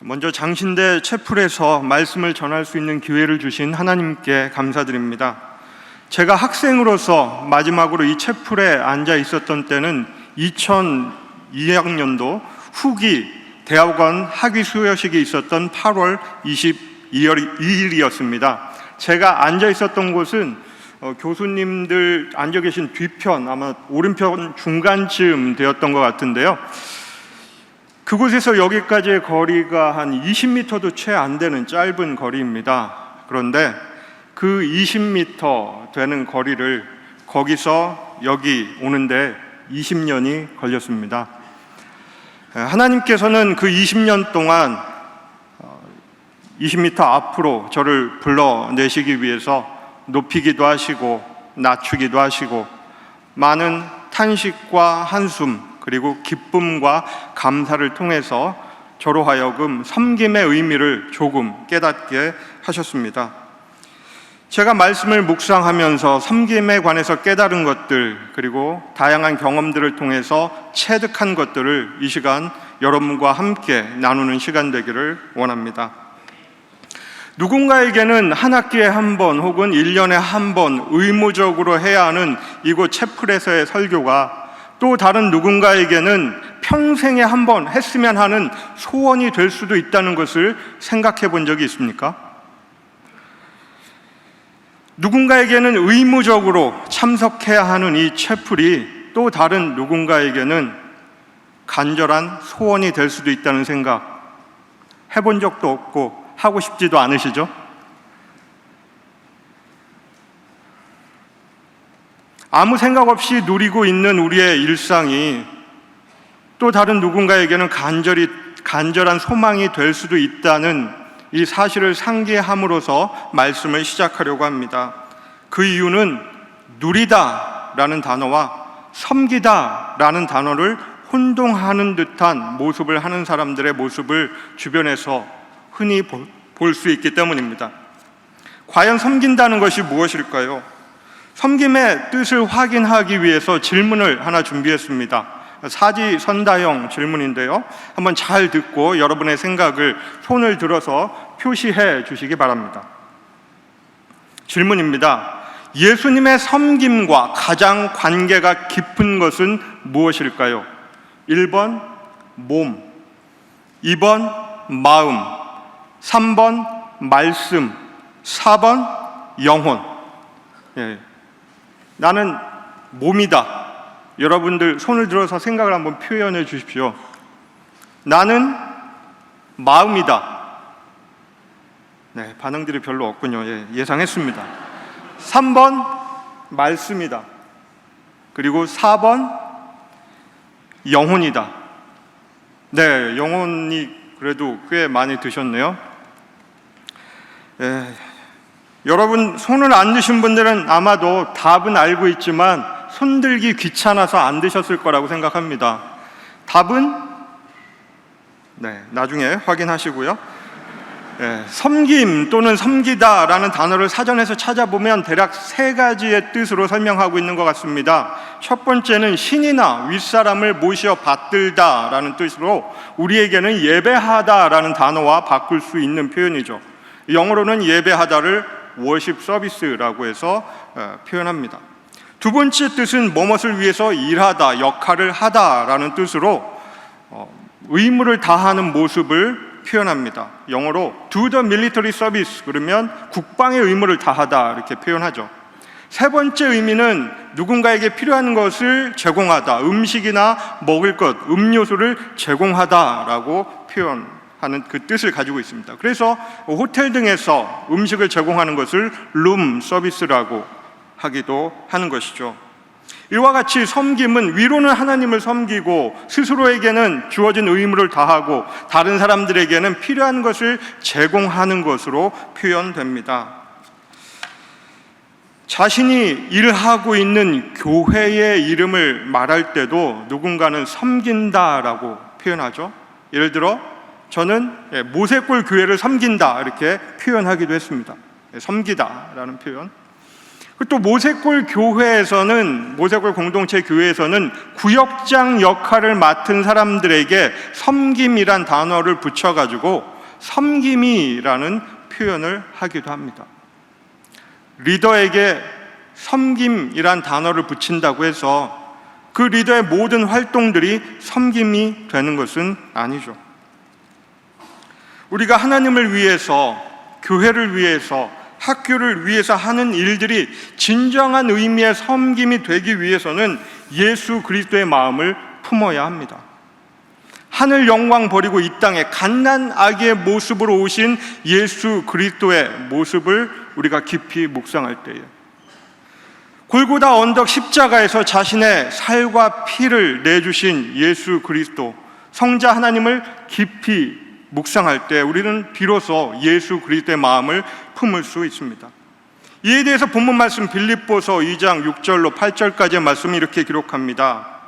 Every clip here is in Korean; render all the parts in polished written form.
먼저 장신대 채플에서 말씀을 전할 수 있는 기회를 주신 하나님께 감사드립니다. 제가 학생으로서 마지막으로 이 채플에 앉아 있었던 때는 2002학년도 후기 대학원 학위 수여식이 있었던 8월 22일이었습니다. 제가 앉아 있었던 곳은 교수님들 앉아 계신 뒤편, 아마 오른편 중간쯤 되었던 것 같은데요. 그곳에서 여기까지의 거리가 한 20m도 채 안 되는 짧은 거리입니다. 그런데 그 20m 되는 거리를 거기서 여기 오는데 20년이 걸렸습니다. 하나님께서는 그 20년 동안 20m 앞으로 저를 불러내시기 위해서 높이기도 하시고 낮추기도 하시고 많은 탄식과 한숨 그리고 기쁨과 감사를 통해서 저로 하여금 섬김의 의미를 조금 깨닫게 하셨습니다. 제가 말씀을 묵상하면서 섬김에 관해서 깨달은 것들 그리고 다양한 경험들을 통해서 체득한 것들을 이 시간 여러분과 함께 나누는 시간 되기를 원합니다. 누군가에게는 한 학기에 한 번 혹은 1년에 한 번 의무적으로 해야 하는 이곳 채플에서의 설교가 또 다른 누군가에게는 평생에 한 번 했으면 하는 소원이 될 수도 있다는 것을 생각해 본 적이 있습니까? 누군가에게는 의무적으로 참석해야 하는 이 채플이 또 다른 누군가에게는 간절한 소원이 될 수도 있다는 생각 해본 적도 없고 하고 싶지도 않으시죠? 아무 생각 없이 누리고 있는 우리의 일상이 또 다른 누군가에게는 간절한 소망이 될 수도 있다는 이 사실을 상기함으로써 말씀을 시작하려고 합니다. 그 이유는 누리다라는 단어와 섬기다라는 단어를 혼동하는 듯한 모습을 하는 사람들의 모습을 주변에서 흔히 볼 수 있기 때문입니다. 과연 섬긴다는 것이 무엇일까요? 섬김의 뜻을 확인하기 위해서 질문을 하나 준비했습니다. 사지선다형 질문인데요. 한번 잘 듣고 여러분의 생각을 손을 들어서 표시해 주시기 바랍니다. 질문입니다. 예수님의 섬김과 가장 관계가 깊은 것은 무엇일까요? 1번 몸, 2번 마음, 3번 말씀, 4번 영혼. 나는 몸이다. 여러분들 손을 들어서 생각을 한번 표현해 주십시오. 나는 마음이다. 네, 반응들이 별로 없군요. 예상했습니다. 3번 말씀이다. 그리고 4번 영혼이다. 네, 영혼이 그래도 꽤 많이 드셨네요. 여러분 손을 안 드신 분들은 아마도 답은 알고 있지만 손들기 귀찮아서 안 드셨을 거라고 생각합니다. 답은 나중에 확인하시고요. 섬김 또는 섬기다라는 단어를 사전에서 찾아보면 대략 3가지의 뜻으로 설명하고 있는 것 같습니다. 첫 번째는 신이나 윗사람을 모셔 받들다라는 뜻으로 우리에게는 예배하다라는 단어와 바꿀 수 있는 표현이죠. 영어로는 예배하다를 워십 서비스라고 해서 표현합니다. 두 번째 뜻은 무엇을 위해서 일하다, 역할을 하다라는 뜻으로 의무를 다하는 모습을 표현합니다. 영어로 do the military service 그러면 국방의 의무를 다하다 이렇게 표현하죠. 세 번째 의미는 누군가에게 필요한 것을 제공하다, 음식이나 먹을 것, 음료수를 제공하다라고 표현하는 그 뜻을 가지고 있습니다. 그래서 호텔 등에서 음식을 제공하는 것을 룸 서비스라고 하기도 하는 것이죠. 이와 같이 섬김은 위로는 하나님을 섬기고 스스로에게는 주어진 의무를 다하고 다른 사람들에게는 필요한 것을 제공하는 것으로 표현됩니다. 자신이 일하고 있는 교회의 이름을 말할 때도 누군가는 섬긴다라고 표현하죠. 예를 들어 저는 모세골 교회를 섬긴다 이렇게 표현하기도 했습니다. 섬기다라는 표현. 또 모세골 교회에서는, 모세골 공동체 교회에서는 구역장 역할을 맡은 사람들에게 섬김이란 단어를 붙여가지고 섬김이라는 표현을 하기도 합니다. 리더에게 섬김이란 단어를 붙인다고 해서 그 리더의 모든 활동들이 섬김이 되는 것은 아니죠. 우리가 하나님을 위해서, 교회를 위해서, 학교를 위해서 하는 일들이 진정한 의미의 섬김이 되기 위해서는 예수 그리스도의 마음을 품어야 합니다. 하늘 영광 버리고 이 땅에 갓난아기의 모습으로 오신 예수 그리스도의 모습을 우리가 깊이 묵상할 때에, 골고다 언덕 십자가에서 자신의 살과 피를 내주신 예수 그리스도, 성자 하나님을 깊이 묵상할 때 우리는 비로소 예수 그리스도의 마음을 품을 수 있습니다. 이에 대해서 본문 말씀 빌립보서 2장 6절로 8절까지의 말씀이 이렇게 기록합니다.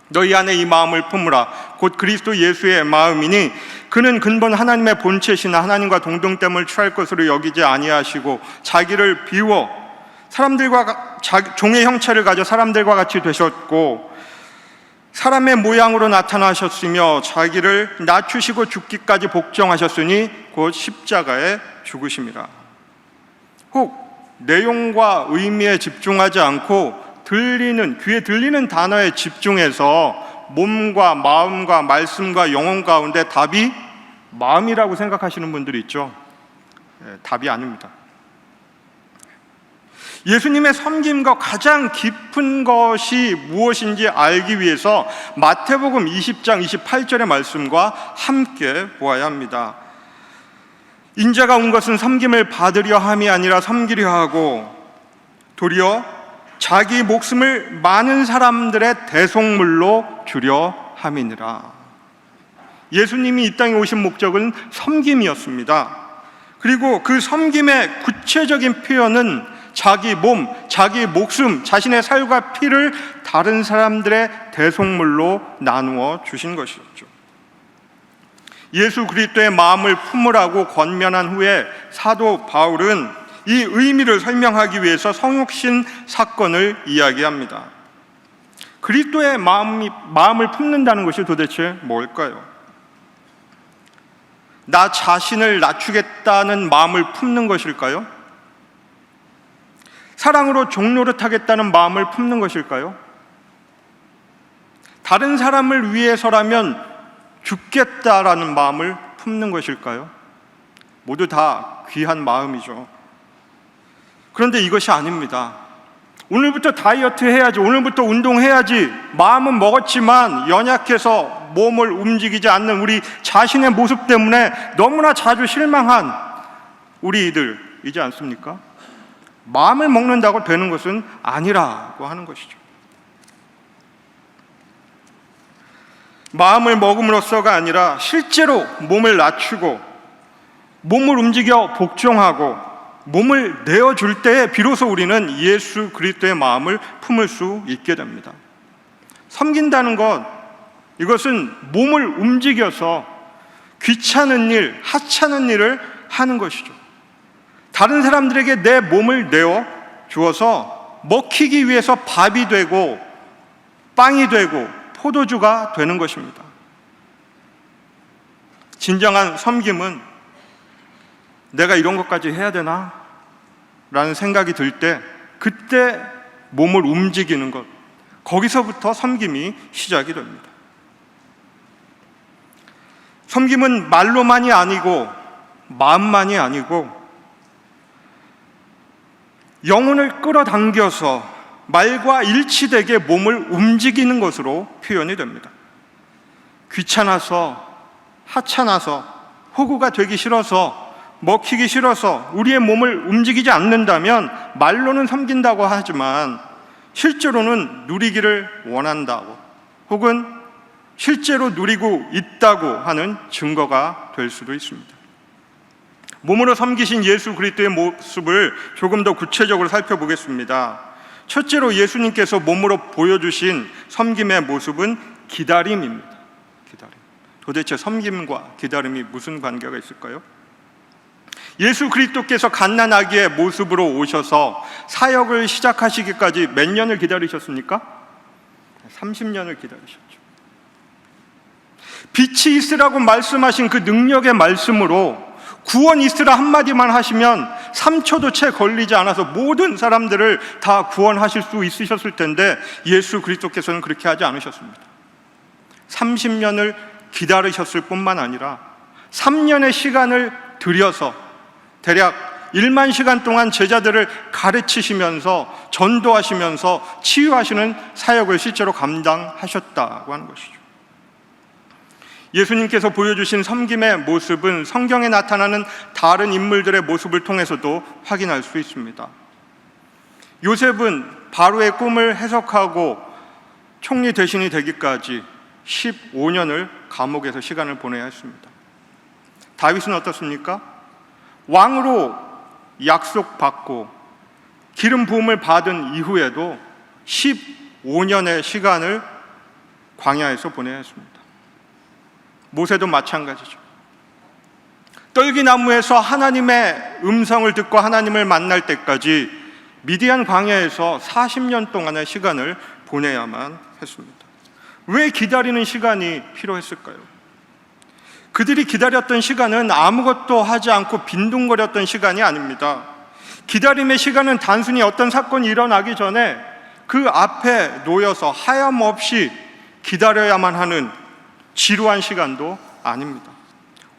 너희 안에 이 마음을 품으라. 곧 그리스도 예수의 마음이니 그는 근본 하나님의 본체시나 하나님과 동등됨을 취할 것으로 여기지 아니하시고 자기를 비워 종의 형체를 가져 사람들과 같이 되셨고 사람의 모양으로 나타나셨으며 자기를 낮추시고 죽기까지 복종하셨으니 곧 십자가에 죽으심이라. 혹 내용과 의미에 집중하지 않고 귀에 들리는 단어에 집중해서 몸과 마음과 말씀과 영혼 가운데 답이 마음이라고 생각하시는 분들이 있죠. 답이 아닙니다. 예수님의 섬김과 가장 깊은 것이 무엇인지 알기 위해서 마태복음 20장 28절의 말씀과 함께 보아야 합니다. 인자가 온 것은 섬김을 받으려 함이 아니라 섬기려 하고 도리어 자기 목숨을 많은 사람들의 대속물로 주려 함이니라. 예수님이 이 땅에 오신 목적은 섬김이었습니다. 그리고 그 섬김의 구체적인 표현은 자기 몸, 자기 목숨, 자신의 살과 피를 다른 사람들의 대속물로 나누어 주신 것이었죠. 예수 그리스도의 마음을 품으라고 권면한 후에 사도 바울은 이 의미를 설명하기 위해서 성육신 사건을 이야기합니다. 그리스도의 마음을 품는다는 것이 도대체 뭘까요? 나 자신을 낮추겠다는 마음을 품는 것일까요? 사랑으로 종노릇하겠다는 마음을 품는 것일까요? 다른 사람을 위해서라면 죽겠다라는 마음을 품는 것일까요? 모두 다 귀한 마음이죠. 그런데 이것이 아닙니다. 오늘부터 다이어트 해야지, 오늘부터 운동해야지, 마음은 먹었지만 연약해서 몸을 움직이지 않는 우리 자신의 모습 때문에 너무나 자주 실망한 우리들이지 않습니까? 마음을 먹는다고 되는 것은 아니라고 하는 것이죠. 마음을 먹음으로써가 아니라 실제로 몸을 낮추고 몸을 움직여 복종하고 몸을 내어줄 때에 비로소 우리는 예수 그리스도의 마음을 품을 수 있게 됩니다. 섬긴다는 것, 이것은 몸을 움직여서 귀찮은 일, 하찮은 일을 하는 것이죠. 다른 사람들에게 내 몸을 내어 주어서 먹히기 위해서 밥이 되고 빵이 되고 포도주가 되는 것입니다. 진정한 섬김은 내가 이런 것까지 해야 되나? 라는 생각이 들 때 그때 몸을 움직이는 것, 거기서부터 섬김이 시작이 됩니다. 섬김은 말로만이 아니고 마음만이 아니고 영혼을 끌어당겨서 말과 일치되게 몸을 움직이는 것으로 표현이 됩니다. 귀찮아서, 하찮아서, 호구가 되기 싫어서, 먹히기 싫어서 우리의 몸을 움직이지 않는다면 말로는 섬긴다고 하지만 실제로는 누리기를 원한다고 혹은 실제로 누리고 있다고 하는 증거가 될 수도 있습니다. 몸으로 섬기신 예수 그리스도의 모습을 조금 더 구체적으로 살펴보겠습니다. 첫째로 예수님께서 몸으로 보여주신 섬김의 모습은 기다림입니다. 기다림. 도대체 섬김과 기다림이 무슨 관계가 있을까요? 예수 그리스도께서 갓난아기의 모습으로 오셔서 사역을 시작하시기까지 몇 년을 기다리셨습니까? 30년을 기다리셨죠. 빛이 있으라고 말씀하신 그 능력의 말씀으로 구원 있으라 한마디만 하시면 3초도 채 걸리지 않아서 모든 사람들을 다 구원하실 수 있으셨을 텐데 예수 그리스도께서는 그렇게 하지 않으셨습니다. 30년을 기다리셨을 뿐만 아니라 3년의 시간을 들여서 대략 1만 시간 동안 제자들을 가르치시면서 전도하시면서 치유하시는 사역을 실제로 감당하셨다고 하는 것이죠. 예수님께서 보여주신 섬김의 모습은 성경에 나타나는 다른 인물들의 모습을 통해서도 확인할 수 있습니다. 요셉은 바로의 꿈을 해석하고 총리 대신이 되기까지 15년을 감옥에서 시간을 보내야 했습니다. 다윗은 어떻습니까? 왕으로 약속받고 기름 부음을 받은 이후에도 15년의 시간을 광야에서 보내야 했습니다. 모세도 마찬가지죠. 떨기나무에서 하나님의 음성을 듣고 하나님을 만날 때까지 미디안 광야에서 40년 동안의 시간을 보내야만 했습니다. 왜 기다리는 시간이 필요했을까요? 그들이 기다렸던 시간은 아무것도 하지 않고 빈둥거렸던 시간이 아닙니다. 기다림의 시간은 단순히 어떤 사건이 일어나기 전에 그 앞에 놓여서 하염없이 기다려야만 하는 지루한 시간도 아닙니다.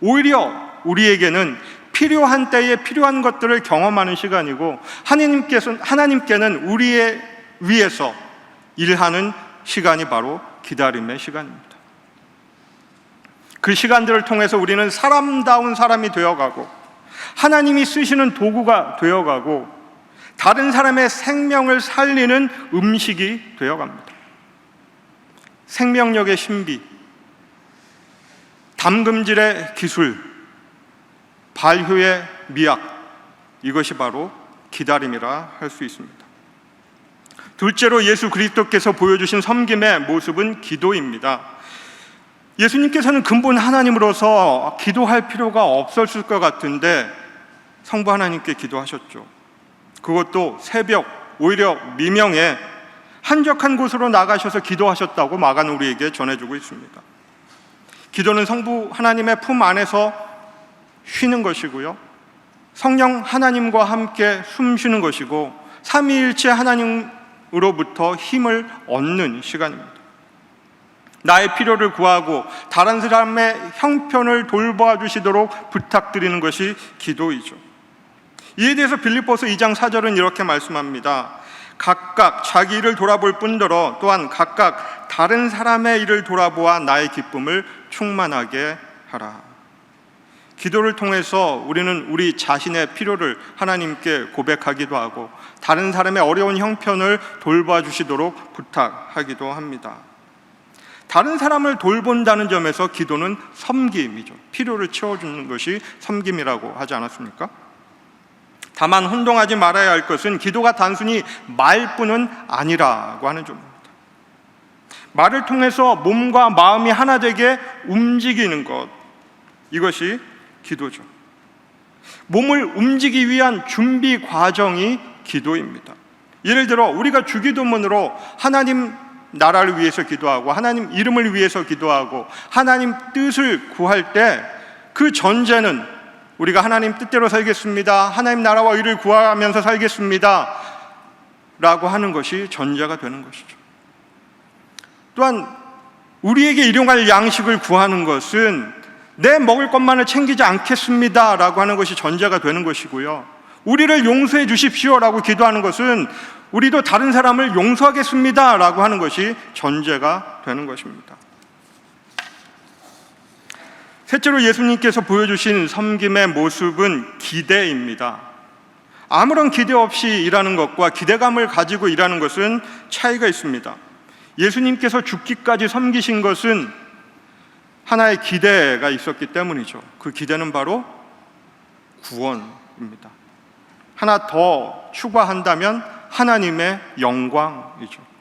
오히려 우리에게는 필요한 때에 필요한 것들을 경험하는 시간이고 하나님께는 우리의 위해서 일하는 시간이 바로 기다림의 시간입니다. 그 시간들을 통해서 우리는 사람다운 사람이 되어가고 하나님이 쓰시는 도구가 되어가고 다른 사람의 생명을 살리는 음식이 되어갑니다. 생명력의 신비, 담금질의 기술, 발효의 미학, 이것이 바로 기다림이라 할 수 있습니다. 둘째로 예수 그리스도께서 보여주신 섬김의 모습은 기도입니다. 예수님께서는 근본 하나님으로서 기도할 필요가 없었을 것 같은데 성부 하나님께 기도하셨죠. 그것도 새벽, 오히려 미명에 한적한 곳으로 나가셔서 기도하셨다고 마가는 우리에게 전해주고 있습니다. 기도는 성부 하나님의 품 안에서 쉬는 것이고요, 성령 하나님과 함께 숨쉬는 것이고 삼위일체 하나님으로부터 힘을 얻는 시간입니다. 나의 필요를 구하고 다른 사람의 형편을 돌봐 주시도록 부탁드리는 것이 기도이죠. 이에 대해서 빌립보서 2장 4절은 이렇게 말씀합니다. 각각 자기 일을 돌아볼 뿐더러 또한 각각 다른 사람의 일을 돌아보아 나의 기쁨을 충만하게 하라. 기도를 통해서 우리는 우리 자신의 필요를 하나님께 고백하기도 하고 다른 사람의 어려운 형편을 돌봐 주시도록 부탁하기도 합니다. 다른 사람을 돌본다는 점에서 기도는 섬김이죠. 필요를 채워주는 것이 섬김이라고 하지 않았습니까? 다만 혼동하지 말아야 할 것은 기도가 단순히 말뿐은 아니라고 하는 점입니다. 말을 통해서 몸과 마음이 하나 되게 움직이는 것, 이것이 기도죠. 몸을 움직이기 위한 준비 과정이 기도입니다. 예를 들어 우리가 주기도문으로 하나님 나라를 위해서 기도하고 하나님 이름을 위해서 기도하고 하나님 뜻을 구할 때 그 전제는 우리가 하나님 뜻대로 살겠습니다, 하나님 나라와 의를 구하면서 살겠습니다 라고 하는 것이 전제가 되는 것이죠. 또한 우리에게 일용할 양식을 구하는 것은 내 먹을 것만을 챙기지 않겠습니다 라고 하는 것이 전제가 되는 것이고요, 우리를 용서해 주십시오 라고 기도하는 것은 우리도 다른 사람을 용서하겠습니다 라고 하는 것이 전제가 되는 것입니다. 셋째로 예수님께서 보여주신 섬김의 모습은 기대입니다. 아무런 기대 없이 일하는 것과 기대감을 가지고 일하는 것은 차이가 있습니다. 예수님께서 죽기까지 섬기신 것은 하나의 기대가 있었기 때문이죠. 그 기대는 바로 구원입니다. 하나 더 추가한다면 하나님의 영광이죠.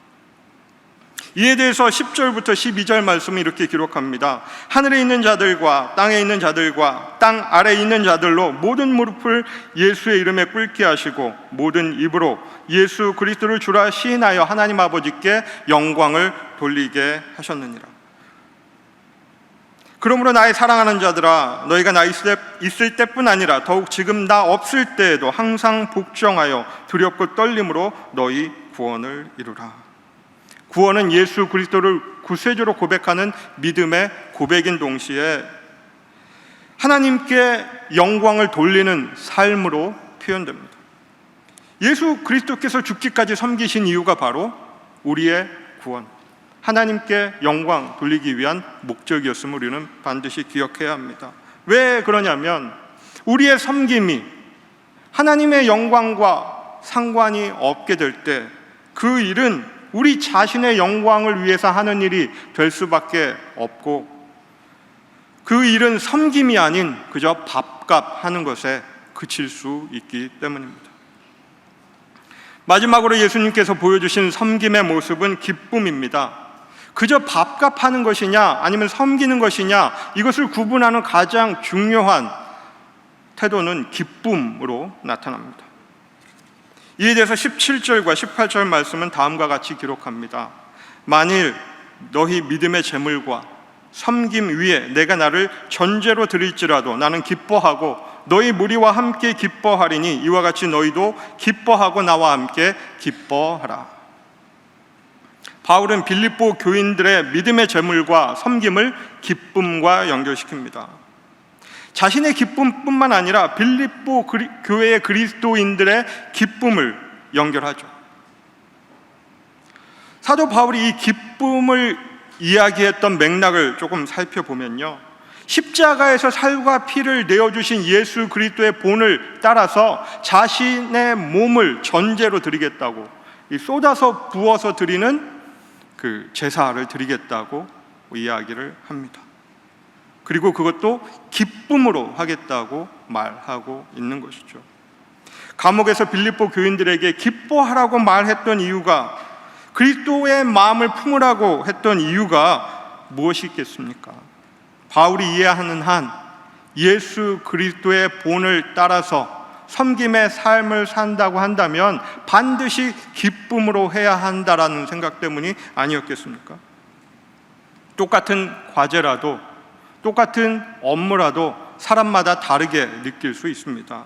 이에 대해서 10절부터 12절 말씀이 이렇게 기록합니다. 하늘에 있는 자들과 땅에 있는 자들과 땅 아래에 있는 자들로 모든 무릎을 예수의 이름에 꿇게 하시고 모든 입으로 예수 그리스도를 주라 시인하여 하나님 아버지께 영광을 돌리게 하셨느니라. 그러므로 나의 사랑하는 자들아, 너희가 나 있을 때뿐 아니라 더욱 지금 나 없을 때에도 항상 복종하여 두렵고 떨림으로 너희 구원을 이루라. 구원은 예수 그리스도를 구세주로 고백하는 믿음의 고백인 동시에 하나님께 영광을 돌리는 삶으로 표현됩니다. 예수 그리스도께서 죽기까지 섬기신 이유가 바로 우리의 구원, 하나님께 영광 돌리기 위한 목적이었음을 우리는 반드시 기억해야 합니다. 왜 그러냐면 우리의 섬김이 하나님의 영광과 상관이 없게 될 때 그 일은 우리 자신의 영광을 위해서 하는 일이 될 수밖에 없고, 그 일은 섬김이 아닌 그저 밥값 하는 것에 그칠 수 있기 때문입니다. 마지막으로 예수님께서 보여주신 섬김의 모습은 기쁨입니다. 그저 밥값 하는 것이냐 아니면 섬기는 것이냐, 이것을 구분하는 가장 중요한 태도는 기쁨으로 나타납니다. 이에 대해서 17절과 18절 말씀은 다음과 같이 기록합니다. 만일 너희 믿음의 제물과 섬김 위에 내가 나를 전제로 드릴지라도 나는 기뻐하고 너희 무리와 함께 기뻐하리니 이와 같이 너희도 기뻐하고 나와 함께 기뻐하라. 바울은 빌립보 교인들의 믿음의 제물과 섬김을 기쁨과 연결시킵니다. 자신의 기쁨뿐만 아니라 빌립보 교회의 그리스도인들의 기쁨을 연결하죠. 사도 바울이 이 기쁨을 이야기했던 맥락을 조금 살펴보면요, 십자가에서 살과 피를 내어주신 예수 그리스도의 본을 따라서 자신의 몸을 전제로 드리겠다고, 쏟아서 부어서 드리는 그 제사를 드리겠다고 이야기를 합니다. 그리고 그것도 기쁨으로 하겠다고 말하고 있는 것이죠. 감옥에서 빌립보 교인들에게 기뻐하라고 말했던 이유가, 그리스도의 마음을 품으라고 했던 이유가 무엇이 있겠습니까? 바울이 이해하는 한 예수 그리스도의 본을 따라서 섬김의 삶을 산다고 한다면 반드시 기쁨으로 해야 한다라는 생각 때문이 아니었겠습니까? 똑같은 과제라도, 똑같은 업무라도 사람마다 다르게 느낄 수 있습니다.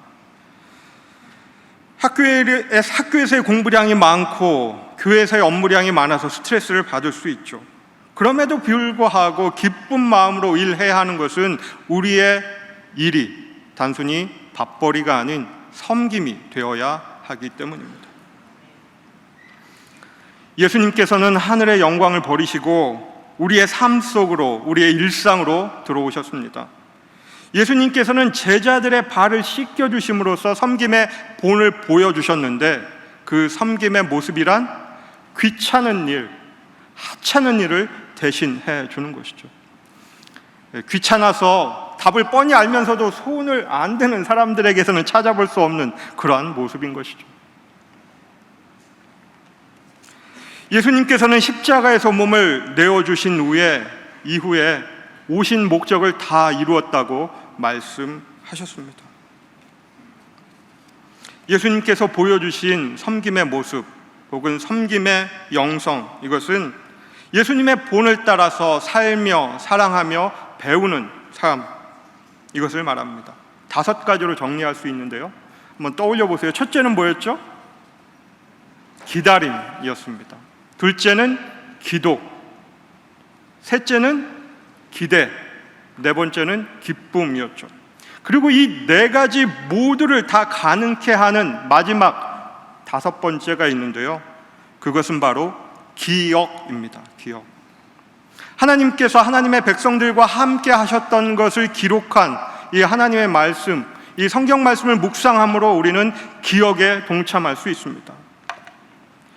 학교에서의 공부량이 많고 교회에서의 업무량이 많아서 스트레스를 받을 수 있죠. 그럼에도 불구하고 기쁜 마음으로 일해야 하는 것은 우리의 일이 단순히 밥벌이가 아닌 섬김이 되어야 하기 때문입니다. 예수님께서는 하늘의 영광을 버리시고 우리의 삶 속으로, 우리의 일상으로 들어오셨습니다. 예수님께서는 제자들의 발을 씻겨주심으로써 섬김의 본을 보여주셨는데, 그 섬김의 모습이란 귀찮은 일, 하찮은 일을 대신해 주는 것이죠. 귀찮아서 답을 뻔히 알면서도 손을 안 대는 사람들에게서는 찾아볼 수 없는 그러한 모습인 것이죠. 예수님께서는 십자가에서 몸을 내어주신 이후에 오신 목적을 다 이루었다고 말씀하셨습니다. 예수님께서 보여주신 섬김의 모습 혹은 섬김의 영성, 이것은 예수님의 본을 따라서 살며 사랑하며 배우는 삶, 이것을 말합니다. 5가지로 정리할 수 있는데요, 한번 떠올려 보세요. 첫째는 뭐였죠? 기다림이었습니다. 둘째는 기도, 셋째는 기대, 네 번째는 기쁨이었죠. 그리고 이 4가지 모두를 다 가능케 하는 마지막 5번째가 있는데요, 그것은 바로 기억입니다. 기억. 하나님께서 하나님의 백성들과 함께 하셨던 것을 기록한 이 하나님의 말씀, 이 성경 말씀을 묵상함으로 우리는 기억에 동참할 수 있습니다.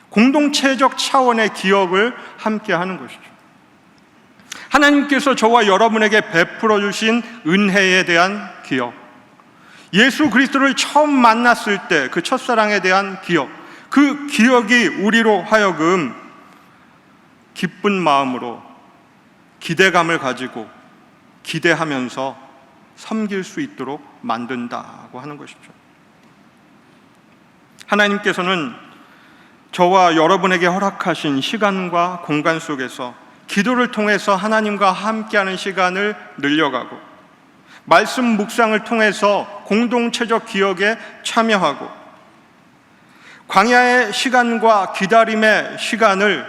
공동체적 차원의 기억을 함께 하는 것이죠. 하나님께서 저와 여러분에게 베풀어 주신 은혜에 대한 기억, 예수 그리스도를 처음 만났을 때 그 첫사랑에 대한 기억, 그 기억이 우리로 하여금 기쁜 마음으로 기대감을 가지고 기대하면서 섬길 수 있도록 만든다고 하는 것이죠. 하나님께서는 저와 여러분에게 허락하신 시간과 공간 속에서 기도를 통해서 하나님과 함께하는 시간을 늘려가고, 말씀 묵상을 통해서 공동체적 기억에 참여하고, 광야의 시간과 기다림의 시간을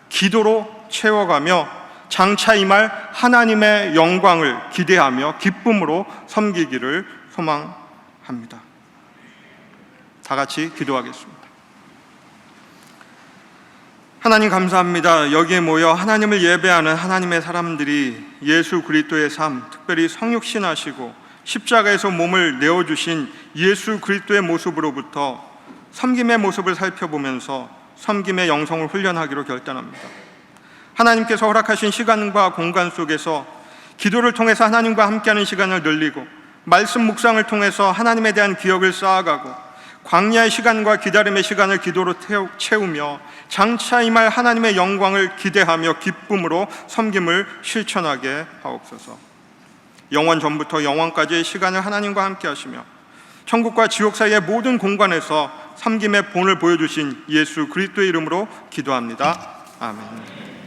기도로 채워가며 장차 임할 하나님의 영광을 기대하며 기쁨으로 섬기기를 소망합니다. 다 같이 기도하겠습니다. 하나님 감사합니다. 여기에 모여 하나님을 예배하는 하나님의 사람들이 예수 그리스도의 삶, 특별히 성육신하시고 십자가에서 몸을 내어주신 예수 그리스도의 모습으로부터 섬김의 모습을 살펴보면서 섬김의 영성을 훈련하기로 결단합니다. 하나님께서 허락하신 시간과 공간 속에서 기도를 통해서 하나님과 함께하는 시간을 늘리고, 말씀 묵상을 통해서 하나님에 대한 기억을 쌓아가고, 광야의 시간과 기다림의 시간을 기도로 채우며 장차 임할 하나님의 영광을 기대하며 기쁨으로 섬김을 실천하게 하옵소서. 영원 전부터 영원까지의 시간을 하나님과 함께 하시며 천국과 지옥 사이의 모든 공간에서 섬김의 본을 보여주신 예수 그리스도의 이름으로 기도합니다. 아멘.